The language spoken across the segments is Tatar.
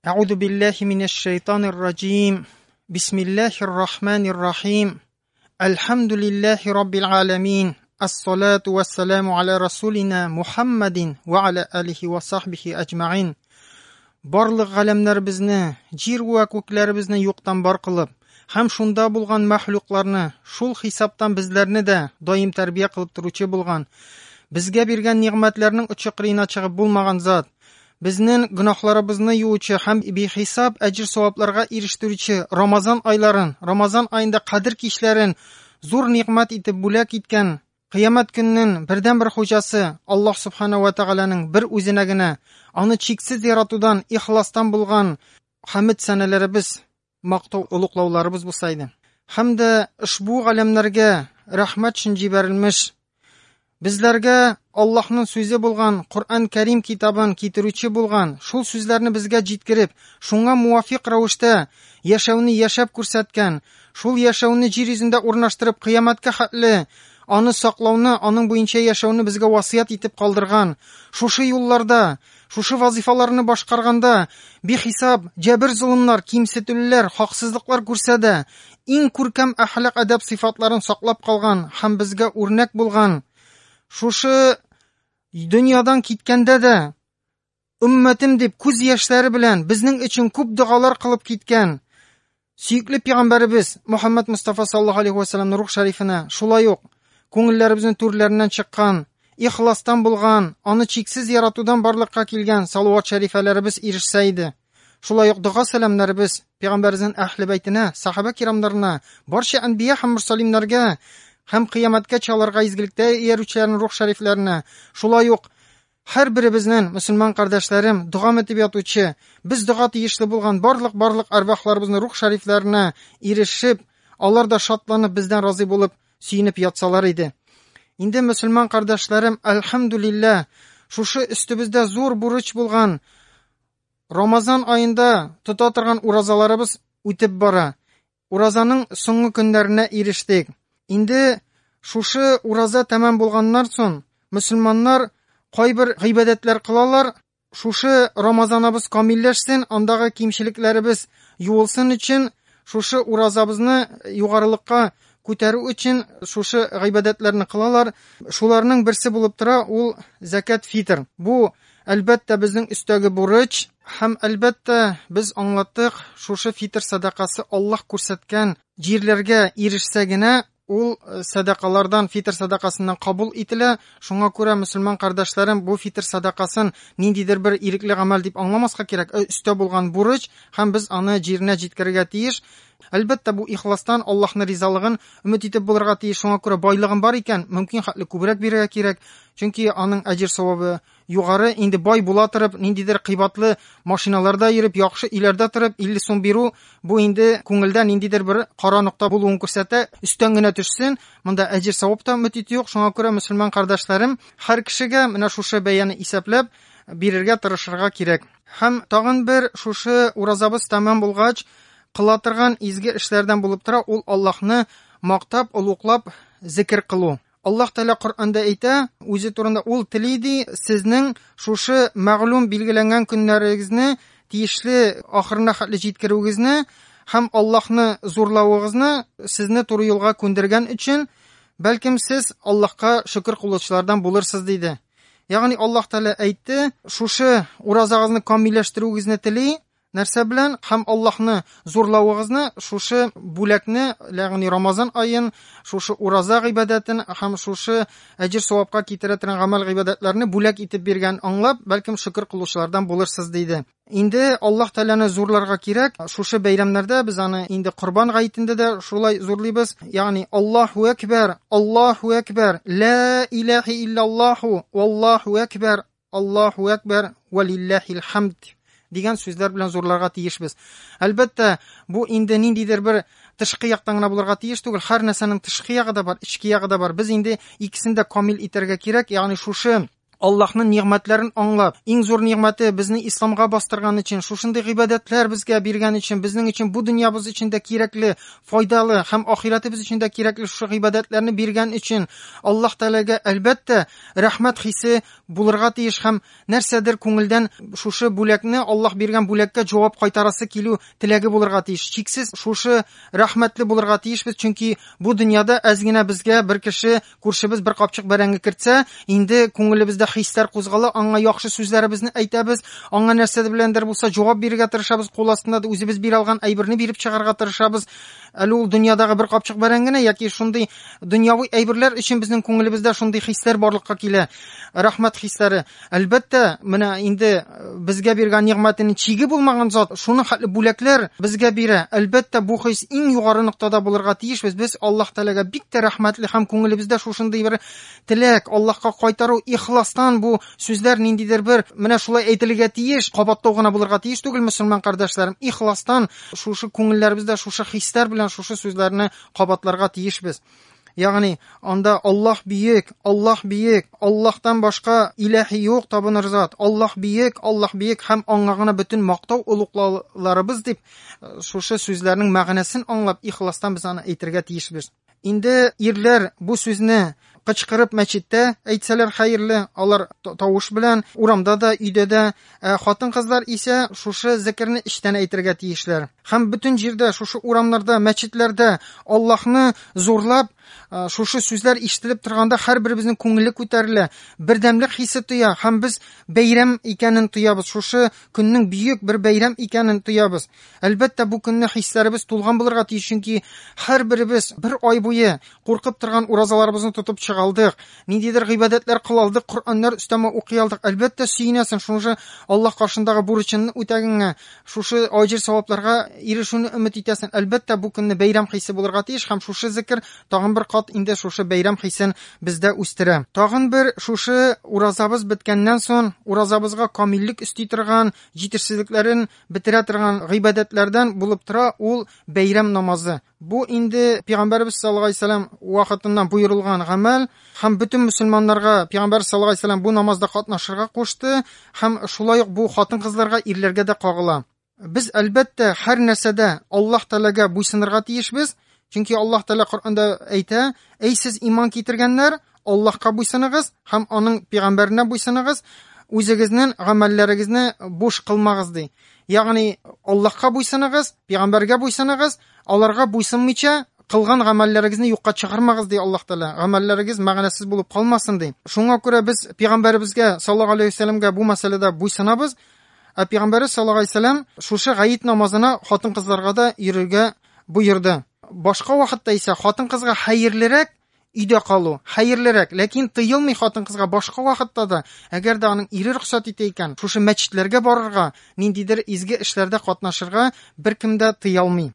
أعوذ بالله من الشيطان الرجيم بسم الله الرحمن الرحيم الحمد لله رب العالمين الصلاة والسلام على رسولنا محمد وعلى آله وصحبه أجمعين Барлык галәмнәребезне, җир вә күкләребезне юктан бар кылып, һәм шунда булган мәхлукларны, шул хисаптан безләрне дә даим тәрбия кылып торучы булган, безгә биргән нигъмәтләрнең очы-кырыена чыгып булмаган зат, безнең гөнаһларыбызны юучы һәм бихисап әҗр-савапларга ирештерүче Рамазан айларын, Рамазан айында Кадр кичләрен зур нигъмәт итеп бүләк иткән Кыямәт көннең бердән-бер хуҗасы Аллаһ Субханаһу ва Тәгаләнең бер үзенә генә аны чиксез яратудан, ихластан булган хәмд сәнәләребез, мактау улуклауларыбыз булса иде. Һәм дә ушбу галәмнәргә рәхмәт өчен җибәрелмеш, безләргә Аллаһның сүзе булган Коръән Кәрим китабын китерүче булган, шул сүзләрне безгә җиткереп, шуңа муафиq рәвештә яшәүне яшәп күрсәткән, шул яшәүне җир йөзендә урнаштырып кыямәткә хәтле аны саклауны, аның буенча яшәүне безгә васыят итеп калдырган, шушы юлларда, шушы вазифаларны башкарганда бихисап җәбер зулымнар, кимсетүләр, хаксызлыклар күрсә дә, иң күркәм әхлак әдәп сыйфатларын саклап калган һәм безгә үрнәк булган, шушы дөньядан киткәндә дә уммәтем дип күз яшьләре белән безнең өчен күп дугалар кылып киткән сөйкле пәйгамбәребез Мөхәммәд Мустафа саллаллаһу алейһи ва салламның рух шәрифенә шулай ук күңелләребезнең түрләреннән чыккан, ихластан булган, аны чиксез яратудан барлыкка килгән салават шәрифәләребез ирешсә иде. Шулай ук дуга сәламнәребез пәйгамбәребезнең әһле бәйтенә, сахаба кирамнарына, барча анбия һәм мурсалиннарга һәм кыямәткә чаларга изгелектә иярүчеләрнең рух шәрифләренә, шулай ук һәрберебезнең мөселман кардәшләрем, дуга итеп ятучы, без дуга тиешле булган барлык арвахларыбызның рух шәрифләренә ирешеп, алар да шатланып бездән разый булып сөйнеп ятсалар иде. Инде мөселман кардәшләрем, әлхәмдүлилләh, шушы өстебездә зур бурыч булган Рамазан айында тота торган уразаларыбыз үтеп бара. Уразаның соңгы көннәренә ирештек. Инде шушы ураза тәмам булганнан соң мөселманнар кайбер гыйбадәтләр кылалар, шушы Рамазаныбыз камилләшсен, андагы кимчелекләребез юылсын өчен, шушы уразабызны югарылыкка күтәрү өчен шушы гыйбадәтләрне кылалар. Шуларның берсе булып тора, ул закат фитр. Бу әлбәттә безнең өстәге бурыч һәм әлбәттә без аңлаттык, шушы фитр садакасы Аллаһ күрсәткән җирләргә ирешсә генә ул садакалардан, фитр садакасыннан кабул ителә. Шуңа күрә мөселман кардәшләрем, бу фитр садакасын ниндидер бер ирекле гамәл дип аңламаска кирәк. Өстә булган бурыч һәм без аны җиренә җиткерергә тиеш. Әлбәттә бу ихластан Аллаһның ризалыгын өмет итеп булырга тиеш. Шуңа күрә байлыгын бар икән, мөмкин хәтле күбрәк бирергә кирәк. Чөнки аның әҗр-савабы югары. Инде бай була торып, ниндидер кыйбатлы машиналарда йөреп, яхшы иләрдә торып 50 сум бирү, бу инде күңелдә ниндидер бер кара нокта булуын күрсәтә. Өстән генә төшсен, монда әҗр-савап та өмет итү юк. Шуңа күрә мөселман кардәшләрем, һәр кешегә менә шушы бәяне исәпләп бирергә тырышырга кирәк. Һәм тагын бер шушы уразабыз тәмам булгач кыла торган изге эшләрдән булып тора, ул Аллаһны мактап, улуклап зикр кылу. Аллаһ Тәала Коръәндә әйтә, үзе турында ул телиди, сезнең шушы мәгълүм билгеләнгән көннәрегезне тиешле ахырына хәтле җиткерүегезне һәм Аллаһны зурлавыгызны сезне туры юлга күндергән өчен, бәлкем сез Аллаһка шөкер кылучылардан булырсыз диде. Ягъни Аллаһ Тәала әйтте, шушы уразагызны камилләштерүегезне тели, нәрсә белән һәм Аллаһны зурлавыгызны, шушы бүләкне, ягъни Рамазан айын, шушы ураза гыйбадәтен һәм шушы әҗр-савапка китерә торган гамәл гыйбадәтләрне бүләк итеп биргән аңлап, бәлкем шөкер кылучылардан булырсыз диде. Инде Аллаһ Тәаләне зурларга кирәк. Шушы бәйрәмнәрдә без аны инде Корбан гаетендә дә шулай зурлыйбыз. Ягъни Аллаһу әкбәр, Аллаһу әкбәр, ла илаһа илляллаһу, валлаһу әкбәр, Аллаһу әкбәр, ва лиллаһил хамд дигән сүзләр белән зурларга тиешбез. Әлбәттә, бу инде ниндидер бер тышкы яктан гына булырга тиеш түгел. Һәр нәрсәнең тышкы ягы да бар, ички ягы да бар. Без инде икесен дә камил итәргә кирәк. Ягъни шушы Аллаһның ниъмәтләрен аңлап, иң зур ниъмәте безне исламга бастырган өчен, шушындый гыйбадәтләр безгә биргән өчен, безнең өчен бу дөньябыз өчен дә кирәкле, файдалы һәм ахиратыбыз өчен дә кирәкле шушы гыйбадәтләрне биргән өчен Аллаһ Тәгаләгә әлбәттә рәхмәт хисе булырга тиеш һәм нәрсәдер күңелдән шушы бүләкне, Аллаһ биргән бүләккә җавап кайтарасы килү теләге булырга тиеш. Чиксез шушы рәхмәтле булырга тиешбез, чөнки бу дөньяда әз генә безгә бер кеше, күршебез бер капчык бәрәңге кертсә, инде күңелебездә хисләр кузгала, аңа яхшы сүзләребезне әйтәбез, аңа нәрсәдер беләндер булса җавап бирергә тырышабыз, кул астында да үзебез бирә алган әйберне биреп чыгарга тырышабыз. Әле ул дөньядагы бер капчык бәрәңгене яки шундый дөньяви әйберләр өчен безнең күңелебездә шундый хисләр барлыкка килә. Рәхмәт хисләре. Әлбәттә, менә инде безгә биргән ниъмәтенең чиге булмаган зат, шуның хәтле бүләкләр безгә бирә. Әлбәттә, бу хис иң югары ноктада булырга тиешбез. Без Аллаһ Тәгаләгә бик тә рәхмәтле һәм күңелебездә шушындый бер теләк, Аллаһка кайтару, ихластан бу сүзләр ниндидер бер менә шулай әйтелергә тиеш, кабаттау гына булырга тиеш түгел, мөселман кардәшләрем. Ихластан шушы күңелләребездә шушы хисләр белән шушы сүзләрне кабатларга тиешбез. Ягъни анда Аллаһ биек, Аллаһтан башка илаһи юк табыныр зат. Аллаһ биек һәм аңа гына бөтен мактау улуклауларыбыз дип шушы сүзләрнең мәгънәсен аңлап ихластан без аны әйтергә тиешбез. Инде ирләр бу сүзне кычкырып мәчеттә әйтсәләр хәерле, алар тавыш белән, урамда да, өйдә дә, хатын-кызлар исә шушы зикрне эчтән әйтергә тиешләр. Һәм бөтен җирдә, шушы урамнарда, мәчетләрдә Аллаһны зурлап шушы сүзләр ишетелеп торганда һәрберебезнең күңеле күтәрелә, бердәмлек хисе тоя һәм без бәйрәм икәнен тоябыз, шушы көннең бөек бер бәйрәм икәнен тоябыз. Әлбәттә, бу көнне хисләребез тулган булырга тиеш, чөнки һәрберебез бер ай буе куркып торган уразаларыбызны тотып чыгалдык, ниндидер гыйбадәтләр кылалдык, Коръәннәр өстәмә укый алдык. Әлбәттә, сөенәсең шушы Аллаһ каршындагы бурычыңны үтәгәнгә, шушы аҗир савапларга ирешүне өмет итәсең. Әлбәттә, бу көнне бәйрәм хисе булырга тиеш һәм шушы зикр тагын бер кат инде шушы бәйрәм хисен бездә үстерә. Тагын бер шушы уразабыз беткәннән соң, уразабызга камиллек өсти торган, җитешсезлекләрен бетерә торган гыйбадәтләрдән булып тора ул бәйрәм намазы. Бу инде Пәйгамбәрбез саллаллаһу алейһи ва саллям вакытыннан буйрылган гамәл һәм бөтен мөселманнарга Пәйгамбәр саллаллаһу алейһи ва саллям бу намазда катнашырга кушты һәм шулай ук бу хатын-кызларга, ирләргә дә кагыла. Без әлбәттә һәр нәрсәдә Аллаһ Тәгаләгә буйсынырга тиешбез. Чөнки Аллаһ Тәгалә Коръәндә әйтә: "Эй сез иман китергәннәр, Аллаһка буйсыныгыз һәм аның пәйгамбәренә буйсыныгыз, үзегезнең гамәлләрегезне буш кылмагыз" ди. Ягъни Аллаһка буйсыныгыз, пәйгамбәргә буйсыныгыз, аларга буйсынмыйча кылган гамәлләрегезне юкка чыгармагыз ди Аллаһ Тәгалә. Гамәлләрегез мәгънәсез булып калмасын ди. Шуңа күрә без пәйгамбәребезгә саллаллаһу алейһи ва саллямга бу мәсьәләдә буйсынабыз. Пәйгамбәр саллаллаһу алейһи ва саллям шушы гаит намазына хатын-кызларга да йөрергә буйырды. Башка вакытта исә хатын-кызга хәерлерәк өйдә калу, хәерлерәк, ләкин тыелмый хатын-кызга башка вакытта да, әгәр дә аның ире рөхсәт итә икән, шушы мәчетләргә барырга, ниндидер изге эшләрдә катнашырга беркем дә тыялмый.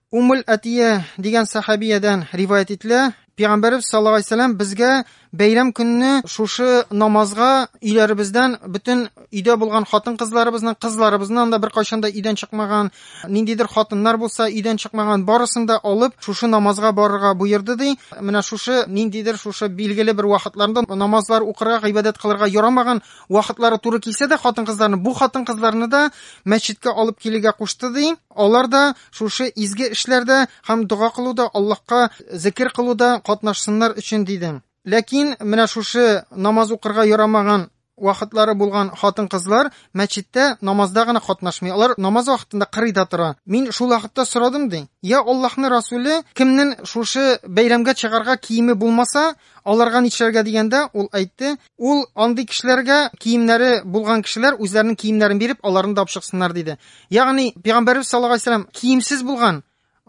Әтия дигән сахабиядән риваят ителә, Пәйгамбәрбез саллаллаһу алейһи ва саллям безгә бәйрәм көнне шушы намазга өйләребездән бөтен өйдә булган хатын-кызларыбызның, кызларыбызның да бер кайчан да өйдән чыкмаган, ниндидер хатыннар булса өйдән чыкмаган, барысын да алып шушы намазга барырга буйырды ди. Менә шушы ниндидер шушы билгеле бер вакытларында намазлар укырга, гыйбадәт кылырга ярамаган вакытлары туры килсә дә хатын-кызларны, бу хатын-кызларны да мәчеткә алып килергә кушты ди. Алар да шушы изге эшләрдә һәм дуга кылуда, Аллаһка зикр кылуда катнашсыннар өчен диде. Ләкин менә шушы намаз укырга ярамаган вакытлары булган хатын-кызлар мәчеттә намазда гына катнашмый. Алар намаз вакытында кырыйда тора. Мин шул вакытта сорадым ди. Я Аллаһның Расулы, кемнең шушы бәйрәмгә чыгарга киеме булмаса, аларга нишләргә дигәндә, ул әйтте, ул андый кешеләргә киемнәре булган кешеләр үзләренең киемнәрен биреп, аларны тапшырсыннар диде. Ягъни Пәйгамбәрбез саллаллаһу алейһи ва саллям киемсез булган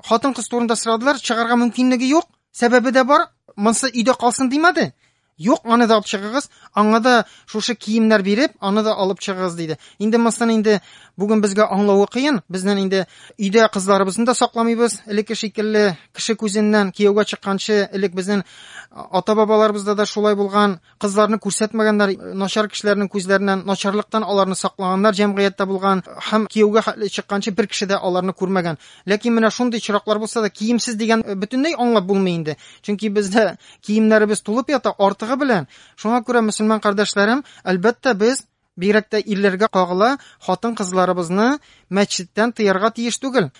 хатын-кыз турында сорадылар, чыгарга мөмкинлеге юк, сәбәбе дә бар. Монсы өйдә калсын димәде. Юк, аны да алып чыгыгыз, аңа да шушы киемнәр биреп, аны да алып чыгыгыз диде. Инде монсын инде бүген безгә аңлавы кыен. Безнең инде өйдә кызларыбызны да сакламыйбыз. Элекке шикелле кеше күзеннән кияүгә чыкканчы, элек безнең ата-бабаларыбызда да шулай булган. Кызларны күрсәтмәгәннәр, начар кешеләрнең күзләреннән, начарлыктан аларны саклаганнар җәмгыятьтә булган, һәм кияүгә чыкканчы бер кеше дә аларны күрмәгән. Ләкин менә шундый чираклар булса да, киемсез дигән бөтенләй аңлап булмый инде. Чөнки бездә киемнәребез тулып ята, арты тыгы белән. Шуңа күрә, мөселман кардәшләрем, әлбәттә без бигрәк тә ирләргә кагыла, хатын-кызларыбызны мәчеттән тыярга тиеш түгел.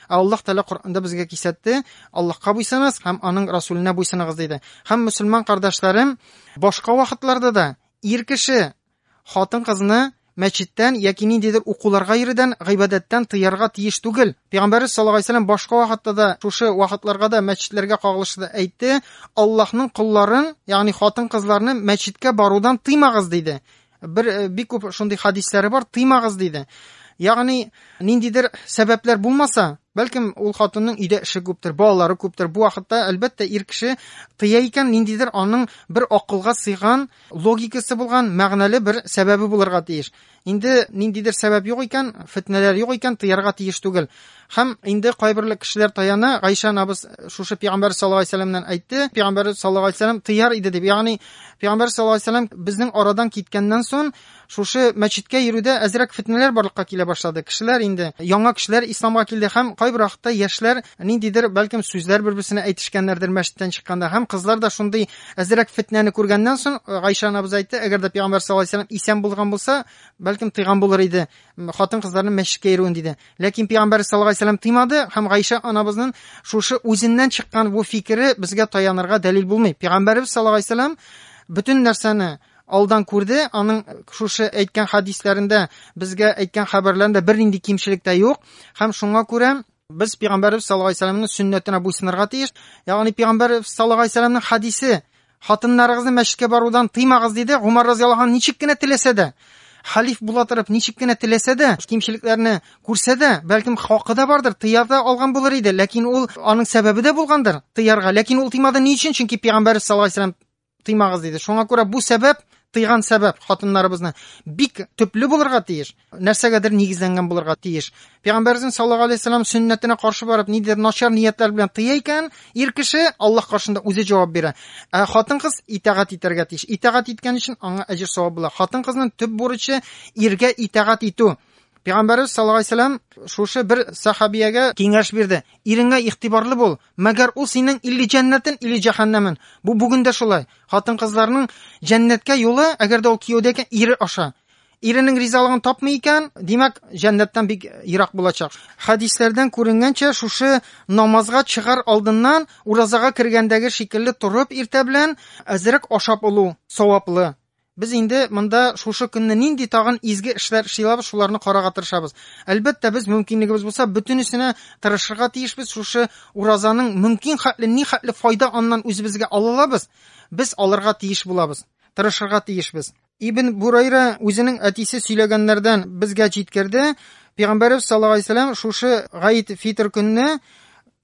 Аллаһ Тәала Коръәндә безгә кисәтте: Аллаһка буйсыныз һәм аның Расулына буйсыныгыз диде. Һәм мөселман кардәшләрем, башка вакытларда да ир кеше хатын-кызны мәчеттән яки ниндидер укуларга йөрүдән, гыйбадәттән тыярга тиеш түгел. Пәйгамбәрбез саллаллаһу алейһи ва сәллям башка вакытта да, шушы вакытларга да мәчетләргә кагылышлы әйтте: Аллаһның кулларын, ягъни хатын-кызларны мәчеткә барудан тыймагыз диде. Бик күп шундый хадисләре бар, тыймагыз диде. Ягъни ниндидер сәбәпләр булмаса, бәлкем ул хатынның өйдә эше күптер, балалары күптер. Бу вакытта әлбәттә ир кеше тыя икән, ниндидер аның бер акылга сыйган, логикасы булган, мәгънәле бер сәбәбе булырга тиеш. Инде ниндидер сәбәп юк икән, фитнәләр юк икән, тыярга тиеш түгел. Һәм инде кайберле кешеләр таяна, Гайша анабыз шушы Пәйгамбәр саллаллаһу алейһи ва сәлләмнән әйтте, Пәйгамбәр саллаллаһу алейһи ва сәлләм тыяр иде дип. Ягъни Пәйгамбәр саллаллаһу алейһи ва сәлләм безнең арадан киткәннән соң шушы мәчеткә йөрүдә әзрәк фитнәләр барлыкка килә башлады. Кешеләр инде, яңа кешеләр исламга килде һәм кайбер вакытта яшьләр ниндидер бәлкем сүзләр бер-берсенә әйтешкәннәрдер мәчеттән чыкканда, һәм кызлар да шундый әзрәк фитнәне күргәннән соң Гайша анабыз әйтте, әгәр дә Пәйгамбәр саллаллаһу алейһи ва сәлләм исән булган булса, бәлкем тыйган булыр иде хатын-кызларның мәчеткә йөрүен диде. Ләкин Пәйгамбәр саллаллаһу алейһи ва сәлләм тыймады һәм Гайша анабызның шушы үзеннән чыккан бу фикере безгә таянырга дәлил булмый. Пәйгамбәрбез саллаллаһу алейһи ва сәлләм бөтен нәрсәне алдан күрде, аның шушы әйткән хадисләрендә, безгә әйткән хәбәрләрендә бернинди кимчелек тә юк, һәм шуңа күрә без Пәйгамбәрбез саллаллаһу алейһи ва сәлләмнең сөннәтенә буйсынырга тиеш. Ягъни Пәйгамбәрбез саллаллаһу алейһи ва сәлләмнең хадисе: хатыннарыгызны мәчеткә барудан тыймагыз диде. Умар разияллаһу анһу ничек кенә теләсә дә, халиф була торып ничек кенә теләсә дә, кимчелекләрне күрсә дә, бәлкем хакы да бардыр, тыяр да алган булыр иде. Ләкин ул, аның сәбәбе дә булгандыр тыярга. Ләкин ул тыймады ни өчен? Чөнки Пәйгамбәрбез саллаллаһу алейһи ва сәлләм тыймагыз диде. Шуңа күрә бу сәбәп, тыйган сәбәп хатыннарыбызны бик төпле булырга тиеш, нәрсәгәдер нигезләнгән булырга тиеш. Пәйгамбәрбез саллаллаһу алейһи ва сәлләм сөннәтенә каршы барып, нидер начар ниятләр белән тыя икән, ир кеше Аллаһ каршында үзе җавап бирә. Хатын-кыз итагать итәргә тиеш. Итагать иткән өчен аңа әҗр савап була. Хатын-кызның төп бурычы иргә итагать итү. Пәйгамбәрбез саллаллаһу алейһи ва сәлләм шушы бер сахабиягә киңәш бирде: иреңгә игътибарлы бул, мәгәр ул синең илли җәннәтен, илли җәһәннәмен. Бу бүген дә шулай. Хатын-кызларның җәннәткә юлы, әгәр дә ул кияүдә икән, ире аша. Иренең ризалыгын тапмый икән, димәк, җәннәттән бик ерак булачак. Хадисләрдән күренгәнчә, шушы намазга чыгар алдыннан уразага кергәндәге шикелле торып иртә белән әзрәк ашап алу саваплы. Без инде монда шушы көнне нинди тагын изге эшләр эшләбез, шуларны карарга тырышабыз. Әлбәттә, без мөмкинлегебез булса, бөтенесенә тырышырга тиешбез. Шушы уразаның мөмкин хәтле, ни хәтле файда аннан үзебезгә алабыз, без алырга тиеш булабыз, тырышырга тиешбез. Ибн Бурайра үзенең әтисе сөйләгәннәрдән безгә җиткерде. Пәйгамбәрбез саллаллаһу алейһи ва сәлләм шушы Гаид фитр көнне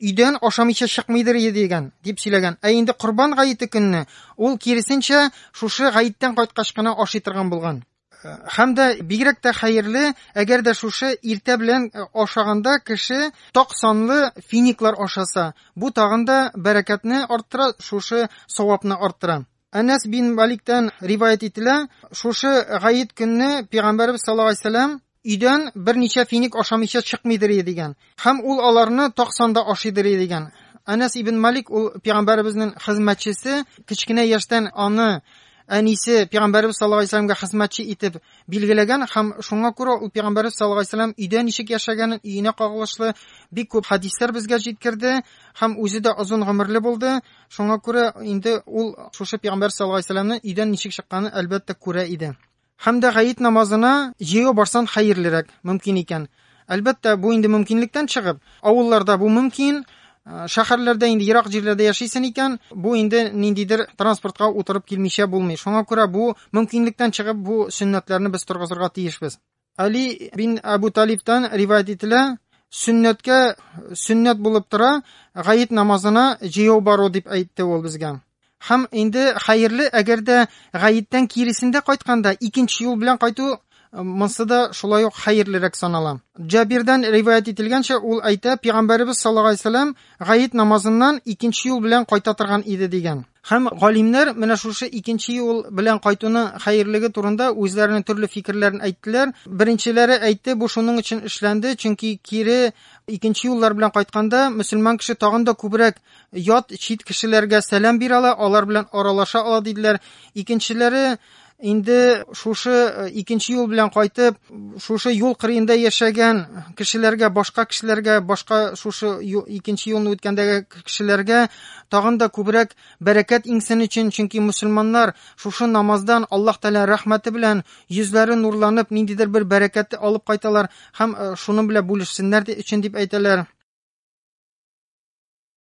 өйдән ашамыйча чыкмыйдыр дигән, дип сөйләгән. Инде Корбан гаете көнне ул киресенчә шушы гаиттән кайткач кына ашый торган булган. Һәм дә бигрәк тә хәерле, әгәр дә шушы иртә белән ашаганда кеше так санлы финиклар ашаса, бу тагын да бәрәкәтне арттыра, шушы савапны арттыра. Анас бин Маликтан риваят ителә, шушы гаит көнне Пәйгамбәрбез саллаллаһу алейһи ва сәлләм өйдән берничә финик ашамыйча чыкмыйдыр дигән. Һәм ул аларны таксанда ашыйдыр дигән. Анас ибн Малик ул Пәйгамбәрбезнең хезмәтчесе, кичкенә яшьтән аны әнисе Пәйгамбәрбез саллаллаһу алейһи ва сәлләмгә хезмәтче итеп билгеләгән һәм шуңа күрә ул Пәйгамбәрбез саллаллаһу алейһи ва сәлләм өйдә ничек яшәгәнен, өенә кагылышлы бик күп хадисләр безгә җиткерде һәм үзе дә озын гомерле булды. Шуңа күрә инде ул шушы Пәйгамбәр саллаллаһу алейһи ва сәлләмнең өйдән ничек чыкканын әлбәттә күрә иде. Һәм дә гаит намазына җыю барсан хәерлерәк, мөмкин икән. Әлбәттә, бу инде мөмкинлектән чыгып, авылларда бу мөмкин, шәһәрләрдә инде ерак җирләрдә яшисен икән, бу инде ниндидер транспортка утырып килмичә булмый. Шуңа күрә бу мөмкинлектән чыгып, бу сөннәтләрне без торгызырга тиешбез. Али бин Абу Талибтан риваят ителә, сөннәткә сөннәт булып тора, гаит намазына җыю бару дип әйтте ул безгә. Һәм инде хәерле, әгәр дә гаиттән киресендә кайтканда икенче юл белән кайту монсы да шулай ук хәерлерәк санала. Җабирдан риваят ителгәнчә, ул әйтә, Пәйгамбәрбез саллаллаһу алейһи ва саллям гаит намазыннан икенче юл белән кайта торган иде дигән. Һәм галимнәр менә шушы икенче юл белән кайтуның хәерлеге турында үзләренең төрле фикерләрен әйттеләр. Беренчеләре әйтте, бу шуның өчен эшләнде, чөнки кире икенче юллар белән кайтканда мөселман кеше тагын да күбрәк ят чит кешеләргә сәлам бирә ала, алар белән аралаша ала диделәр. Икенчеләре инде шушы икенче юл белән кайтып, шушы юл кырыенда яшәгән кешеләргә, башка кешеләргә, башка шушы икенче юлны үткәндәге кешеләргә тагын да күбрәк бәрәкәт иңсен өчен, чөнки мөселманнар шушы намаздан Аллаһ Тәгалә рәхмәте белән йөзләре нурланып, ниндидер бер бәрәкәтне алып кайталар һәм шуның белән бүлешсеннәр өчен дип әйтәләр.